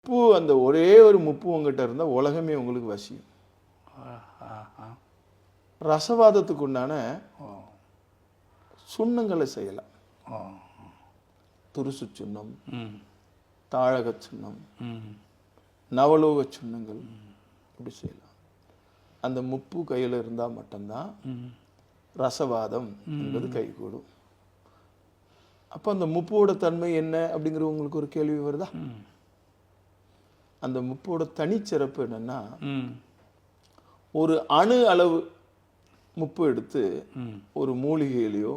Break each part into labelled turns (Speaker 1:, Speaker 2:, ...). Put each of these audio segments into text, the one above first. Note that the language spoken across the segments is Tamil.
Speaker 1: முப்பு, அந்த ஒரே ஒரு முப்பு உங்ககிட்ட இருந்தால் உலகமே உங்களுக்கு வசியும். ரசவாதத்துக்கு உண்டான சுண்ணங்களை செய்யலாம். துருசு சுண்ணம், தாழக சுண்ணம், நவலோக சுண்ணங்கள் இப்படி செய்யலாம். அந்த முப்பு கையில் இருந்தால் மட்டும்தான் ரசவாதம் என்பது கைகூடும். அப்போ அந்த முப்போட தன்மை என்ன அப்படிங்கிற உங்களுக்கு ஒரு கேள்வி வருதா? அந்த முப்போட தனிச்சிறப்பு என்னன்னா, ஒரு அணு அளவு முப்பு எடுத்து ஒரு மூலிகையிலையோ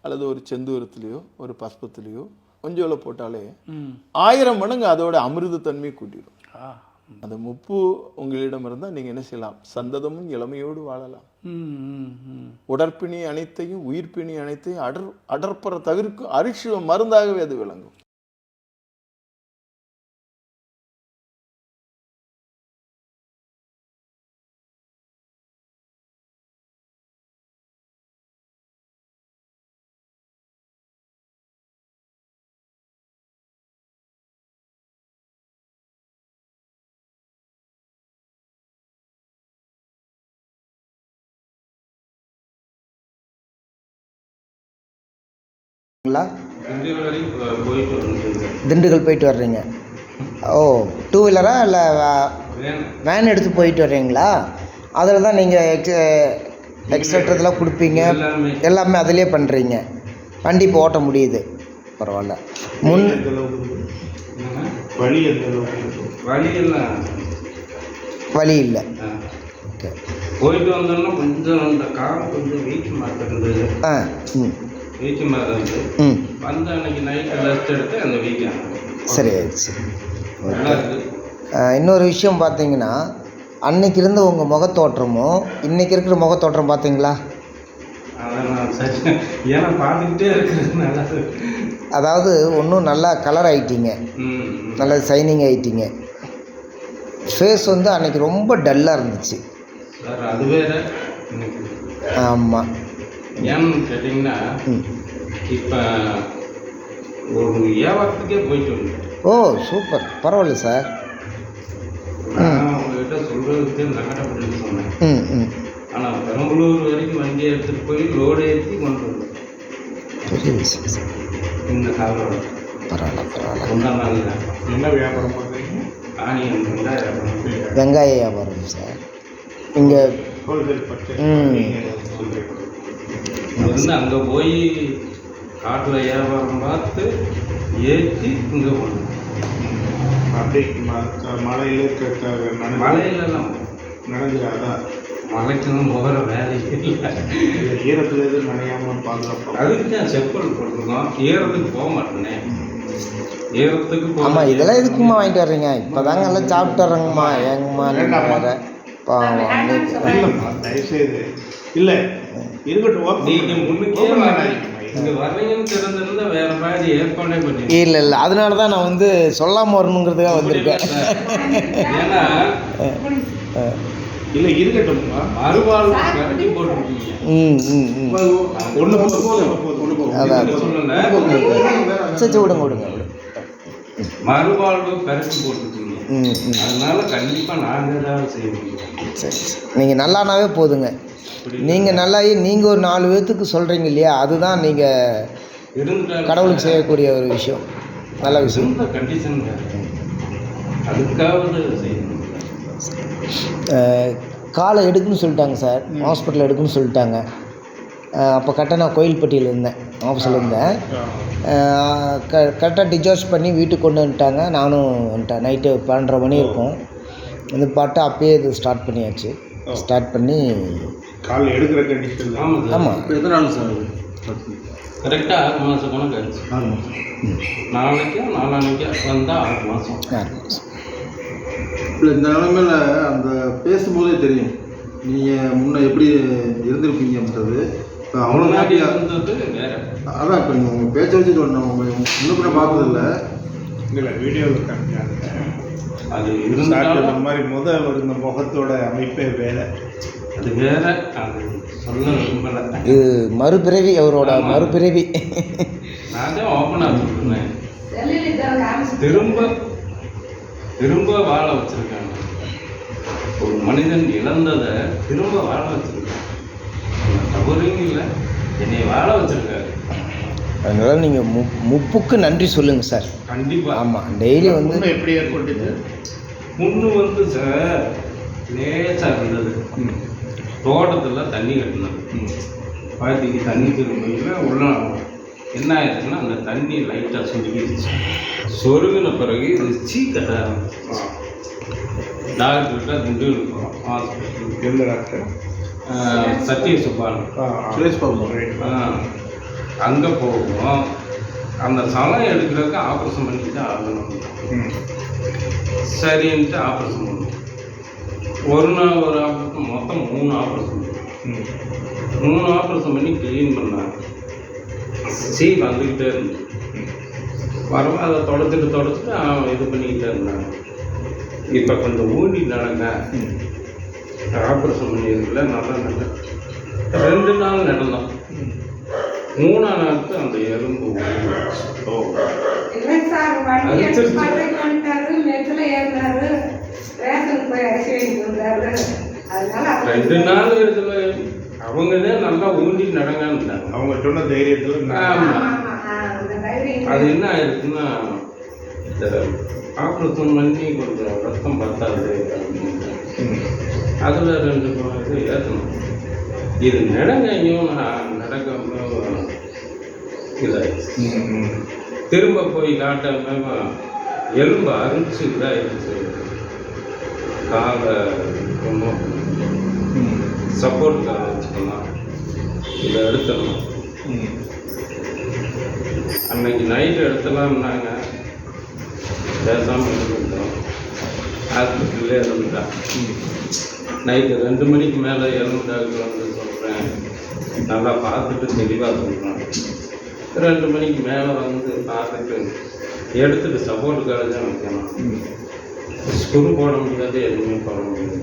Speaker 1: அல்லது ஒரு செந்தூரத்திலையோ ஒரு பஸ்பத்திலையோ கொஞ்சோல போட்டாலே 1000 மடங்கு அதோட அமிர்த தன்மை கூட்டிடும். அந்த முப்பு உங்களிடம் இருந்தால் நீங்க என்ன செய்யலாம்? சந்ததமும் இளமையோடு வாழலாம். உடற்பிணி அனைத்தையும் உயிர்ப்பிணி அனைத்தையும் அடற்பற தவிர்க்கும் அரிசிவ மருந்தாகவே அது விளங்கும்.
Speaker 2: திண்டுக்கல் போயிட்டு வர்றீங்க? ஓ, 2 வீலரா இல்லை வேன் எடுத்து போயிட்டு வர்றீங்களா? அதில் தான் நீங்கள் எக்ஸ்ட்ரா கொடுப்பீங்க, எல்லாமே அதிலே பண்ணுறீங்க. வண்டி இப்போ ஓட்ட முடியுது, பரவாயில்ல. வழி இல்லை. ஓகே,
Speaker 3: போயிட்டு வந்தோம்னா கொஞ்சம் அந்த காலம் கொஞ்சம் வீட்டு மாத்திருந்தது. வீட்டு மாதிரி வந்து அன்னைக்கு நைட்டு ரெஸ்ட் எடுத்து அந்த வீக்கெண்ட்
Speaker 2: சரி ஆயிடுச்சு. இன்னொரு விஷயம் பார்த்தீங்கன்னா, அன்னைக்கு இருந்த உங்கள் முகத்தோற்றமும் இன்னைக்கு இருக்கிற முகத்தோற்றம் பார்த்தீங்களா?
Speaker 3: ஏன்னா பார்த்துக்கிட்டே இருக்கிறதுனால,
Speaker 2: அதாவது ஒன்றும் நல்லா கலர் ஆகிட்டீங்க, நல்லா சைனிங் ஆகிட்டீங்க. ஃபேஸ் வந்து அன்னைக்கு ரொம்ப டல்லாக இருந்துச்சு
Speaker 3: சார். அது வேற.
Speaker 2: ஆமாம்,
Speaker 3: ஏன்னு கேட்டிங்கன்னா, இப்போ ஒரு வியாபாரத்துக்கே போயிட்டு வந்தேன்.
Speaker 2: ஓ சூப்பர், பரவாயில்ல சார்.
Speaker 3: நான் உங்ககிட்ட சொல்கிறதுக்கு நகரப்பட்டு சொன்னேன். ஆனால் பெரம்பலூர் வரைக்கும் வண்டியை எடுத்துகிட்டு போய் லோடு ஏற்றி கொண்டு வந்தேன். இந்த காலோட
Speaker 2: பரவாயில்ல பரவாயில்ல.
Speaker 3: முந்தா நாள் தான்.
Speaker 1: என்ன வியாபாரம் பண்ணுறீங்க?
Speaker 3: ஆனியன்
Speaker 2: வெங்காய வியாபாரம் சார். இங்கே
Speaker 3: வந்து அங்கே போய் காட்டில் வியாபாரம் பார்த்து ஏற்றி இங்கே போனோம்.
Speaker 1: அப்படி
Speaker 3: மழையிலலாம்
Speaker 1: நனைஞ்சிடாதா?
Speaker 3: மழைக்கெல்லாம் போகிற வேலையே இல்லை.
Speaker 1: ஈரத்தில் எதுவும் நனையாமல் பாதுகாப்பு.
Speaker 3: அதுக்கு தான் செப்பல் போட்டிருக்கோம். ஈரத்துக்கு போக மாட்டேனே. ஈரத்துக்கு போக.
Speaker 2: ஆமாம், இதெல்லாம் எதுக்குமா வாங்கிட்டு வர்றீங்க? இப்போ தாங்க எல்லாம் சாப்பிட்டு வர்றேங்கம்மா. ஏங்கம்மா வேறு
Speaker 1: தயவுசெய்து இல்லை இருக்கட்டும்.
Speaker 3: நீங்கள் முன்னுக்கே இங்கே வர்றீங்கன்னு தெரிஞ்சிருந்தா வேறு மாதிரி ஏற்பாடே பண்ணி.
Speaker 2: இல்லை இல்லை, அதனால தான் நான் வந்து சொல்லாமல் வரணுங்கிறதுக்காக வந்திருக்கேன்.
Speaker 3: ஏன்னா
Speaker 1: இல்லை இருக்கட்டும்,
Speaker 3: மறுவாழ்வு கரண்டி போட்டுருக்கீங்க.
Speaker 1: ஒன்று போதும்.
Speaker 2: அதான் சரி, விடுங்க விடுங்க.
Speaker 3: மறுவாழ்வு கரண்டி போட்டுருக்கீங்க. அதனால கண்டிப்பாக நாங்கள் ஏதாவது செய்ய முடியும்.
Speaker 2: சரி, நீங்கள் நல்லானாவே போதுங்க. நீங்கள் நல்லாயி நீங்கள் ஒரு 4 பேர்த்துக்கு சொல்கிறீங்க இல்லையா, அதுதான் நீங்கள் கடவுளுக்கு செய்யக்கூடிய ஒரு விஷயம். நல்ல விஷயம்.
Speaker 3: கண்டிஷன் அதுக்காவது செய்யணும்.
Speaker 2: காலை எடுக்குன்னு சொல்லிட்டாங்க சார், ஹாஸ்பிட்டலில் எடுக்குன்னு சொல்லிட்டாங்க. அப்போ கரெக்டாக நான் கோயில்பட்டியில் இருந்தேன், ஆஃபீஸில் இருந்தேன். கரெக்டாக டிஸ்சார்ஜ் பண்ணி வீட்டுக்கு கொண்டு வந்துட்டாங்க. நானும் வந்துட்டேன். நைட்டு 12:30 மணி இருக்கும். வந்து பாட்டு அப்பயே இது ஸ்டார்ட் பண்ணியாச்சு. ஸ்டார்ட் பண்ணி
Speaker 1: காலையில் எடுக்கிற கண்டிஷன்.
Speaker 2: ஆமாம்.
Speaker 3: எத்தனை நாள் சார்? கரெக்டாக 6 மாதம் கணக்கு ஆச்சு. 4 மாதம். நாளைக்கு வந்தால் 6 மாதம்.
Speaker 2: 6 மாதம்.
Speaker 4: இல்லை, இந்த நிலைமையில் அந்த பேசும்போதே தெரியும் நீங்கள் முன்னே எப்படி இருந்திருப்பீங்கன்றது. இப்போ அவ்வளோ
Speaker 3: இருந்தது வேறு.
Speaker 4: அதான் இப்போ நீங்கள் உங்கள் பேச்சை வச்சு சொன்னேன். உங்கள் முன்ன கூட பார்த்ததில்ல.
Speaker 1: இல்லை, வீடியோவில் காமிக்காங்க.
Speaker 3: அது இருந்தாலும்
Speaker 1: இந்த மாதிரி இருந்த முகத்தோட அமைப்பே வேற.
Speaker 3: அது வேற. அது சொல்ல விரும்பலை.
Speaker 2: இது மறுபிறவி, அவரோட மறுபிறவி.
Speaker 3: நான் தான் ஓப்பனாக சொல்லுவேன். திரும்ப திரும்ப வாழ வச்சிருக்காங்க. ஒரு மனிதன் இழந்ததை திரும்ப வாழ வச்சிருக்காங்க. தவறுங்க இல்லை, என்னை வாழ வச்சிருக்காரு.
Speaker 2: அதனால் நீங்கள் முப்புக்கு நன்றி சொல்லுங்கள் சார்.
Speaker 3: கண்டிப்பாக.
Speaker 2: ஆமாம், டெய்லி வந்து
Speaker 4: எப்படி ஏற்பட்டுச்சு?
Speaker 3: முன்னு வந்து சார் லேசாக இருந்தது. தோட்டத்தில் தண்ணி கட்டினது. பாத்திக்கு தண்ணி திரும்பியில் உள்ள என்ன ஆயிடுச்சுன்னா அந்த தண்ணி லைட்டாக சுருங்கிடுச்சு. சொருகின பிறகு இது கட்ட ஆரம்பிச்சு. டாக்டர்கிட்ட திண்டுக்கல் போகிறோம். ஹாஸ்பிட்டல் எந்த டாக்டர்? சத்திய சுப்பான்.
Speaker 4: சுரேஷ் பாபு.
Speaker 3: அங்கே போவோம். அந்த சலம் எடுக்கிறதுக்கு ஆப்ரேஷன் பண்ணிட்டு ஆகணும். சரின்ட்டு ஆப்ரேஷன் பண்ணுவோம். ஒரு நாள் ஒரு ஆப்ரேஷன், மொத்தம் 3 ஆப்ரேஷன். 3 ஆப்ரேஷன் பண்ணி க்ளீன் பண்ணாங்க. வந்துக்கிட்டே இருந்தது. வரவும் அதை தொடச்சிட்டு இது பண்ணிக்கிட்டே இருந்தாங்க. இப்போ கொஞ்சம் ஊண்டி நடங்க. ஆப்ரேஷன் பண்ணியிருக்கல நல்லா 2 நாள் நடந்தோம். 3ஆம் நாளுக்கு அந்த எலும்பு ரெண்டு நாள் இதுல அவங்களே நல்லா ஊண்டி நடங்கான்னு
Speaker 4: அவங்க சொன்ன தைரியத்தில்.
Speaker 3: அது என்ன ஆயிருக்குன்னா, இந்த ஆப்ரேஷன் பண்ணி கொஞ்சம் ரத்தம் பத்தாது அப்படின்னு அதில் 2 இது ஏற்றணும். இது நடங்கையும் நடக்காம இதாகிடுச்சு. திரும்ப போய் காட்டாம எலும்பு அரிச்சு இதாகிடுச்சு. காலை ஒன்றும் சப்போர்ட்டுக்காக வச்சுக்கலாம், இதை எடுத்துடணும். அன்னைக்கு நைட்டு எடுத்துலாம்னாங்க. பேசாமல் இருந்துட்டோம். ஹாஸ்பிட்டல்லே இருந்துட்டான். நைட்டு 2 மணிக்கு மேலே எலும்பு டாக்டர் வந்து சொல்கிறேன், நல்லா பார்த்துட்டு தெளிவாக சொல்கிறேன். 2 மணிக்கு மேலே வந்து பார்த்துட்டு எடுத்துட்டு சப்போர்ட்டுக்காக தான் வைக்கணும். ஸ்க்ரூ போட முடியாது, எதுவுமே போட முடியாது.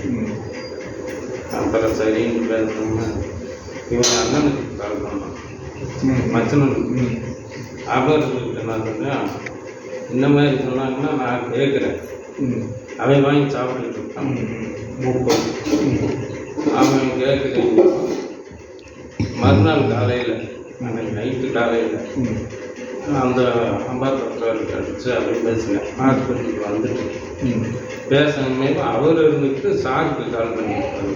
Speaker 3: அப்புறம் சரின்னு பேசணும்னா இவங்க அண்ணனுக்கு கால் பண்ணோம், மச்சனுக்கு. அவருக்கு நான் சொன்னேன், இந்த மாதிரி சொன்னாங்கன்னா நான் கேட்குறேன். அவன் வாங்கி சாப்பிட்டுட்டு இருக்கான். அவன் கேட்குறீங்க. மறுநாள் காலையில், அன்னைக்கு நைட்டு காலையில் அந்த அம்பாத்தூருக்கு அடித்து அப்படியே பேசினேன். ஹாஸ்பிட்டலுக்கு வந்துட்டு பேசணுமே அவர் இருந்துட்டு சாருக்கு கால் பண்ணியிருக்காரு.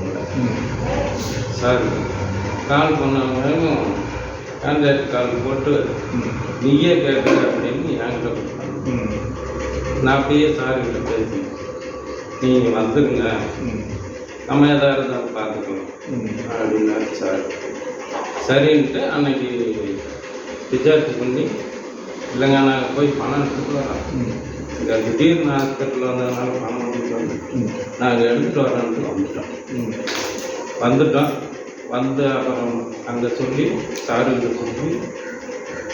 Speaker 3: சாருக்கு கால் பண்ணவங்களும் கான்டாக்ட் கால் போட்டு நீயே கேட்குற அப்படின்னு என்கிட்ட கொடுத்தாங்க. நான் அப்படியே சார்கிட்ட பேசினேன், நீங்கள் வந்துடுங்க, நம்ம எதாவது இருந்தாலும் பார்த்துக்கலாம் அப்படின்னாரு சார். சரின்ட்டு அன்னைக்கு டிஸ்சார்ஜ் பண்ணி, இல்லைங்க நாங்கள் போய் பணம் எடுத்துகிட்டு வரோம், இங்கே திடீர்னு ஹாஸ்பிட்டலில் வந்ததுனால பணம் எடுத்துகிட்டு வந்தோம், நாங்கள் எடுத்துகிட்டு வரோன்ட்டு வந்துட்டோம். வந்து அப்புறம் அங்கே சொல்லி சாருங்கிட்ட சொல்லி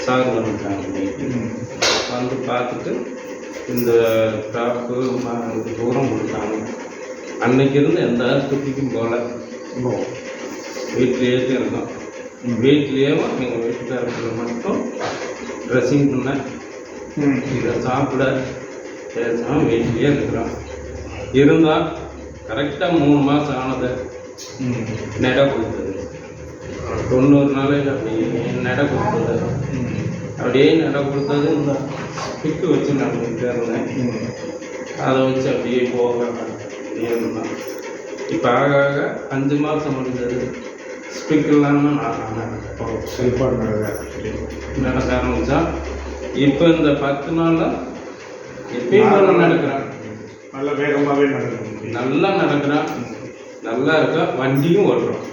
Speaker 3: சார் வந்துட்டாங்க. வந்து பார்த்துட்டு இந்த டாப்பு இது தூரம் கொடுத்தாங்க. அன்னைக்கு இருந்து எந்த ஆஸ்பத்திரிக்கும் போகல, வீட்லேயே இருக்கோம். வீட்லேயே எங்கள் வீட்டுக்காரத்துல மட்டும் ட்ரெஸ்ஸிங் பண்ண, இதை சாப்பிட பேசாமல் வீட்லேயே இருக்கிறோம். இருந்தால் கரெக்டாக 3 மாதம் ஆனது நடை கொடுத்தது. 90 நாளைக்கு அப்படியே நடை கொடுத்தது. அப்படியே நடை கொடுத்தது. இந்த ஸ்பிக்கு வச்சு நடந்துகிட்டே இருந்தேன். அதை வச்சு அப்படியே போக அப்படியே இருந்தேன். இப்போ ஆக 5 மாதம் முடிஞ்சது. ஸ்பிக் இல்லாமல் நான் நடக்க ஆரம்பித்தா. இப்போ இந்த 10 நாளில் எப்பயும் நடக்கிறேன்.
Speaker 4: நல்லா வேகமாகவே நடக்கும்.
Speaker 3: நல்லா நடக்கிறான், நல்லா இருக்கா, வண்டியும் ஓட்டுறோம்.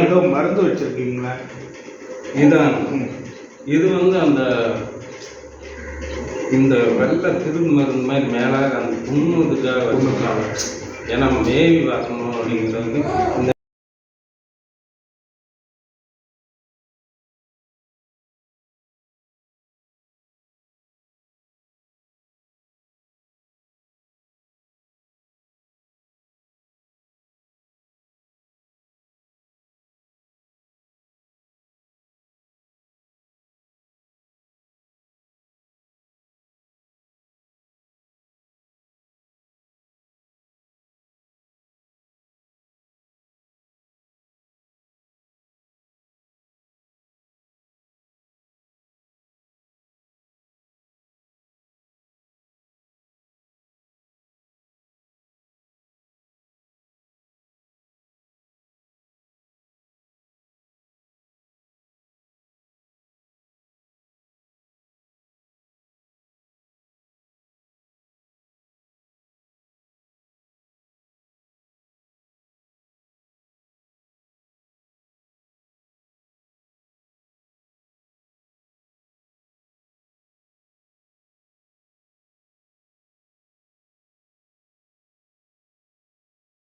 Speaker 4: ஏதோ மருந்து வச்சுருக்கீங்களா?
Speaker 3: இதான் இது வந்து அந்த இந்த வெள்ளை திரு மருந்து மாதிரி மேலே அந்த புண்ணுக்காக வச்சுருக்காங்க. ஏன்னா மேவி வரணும் அப்படிங்கிறது இந்த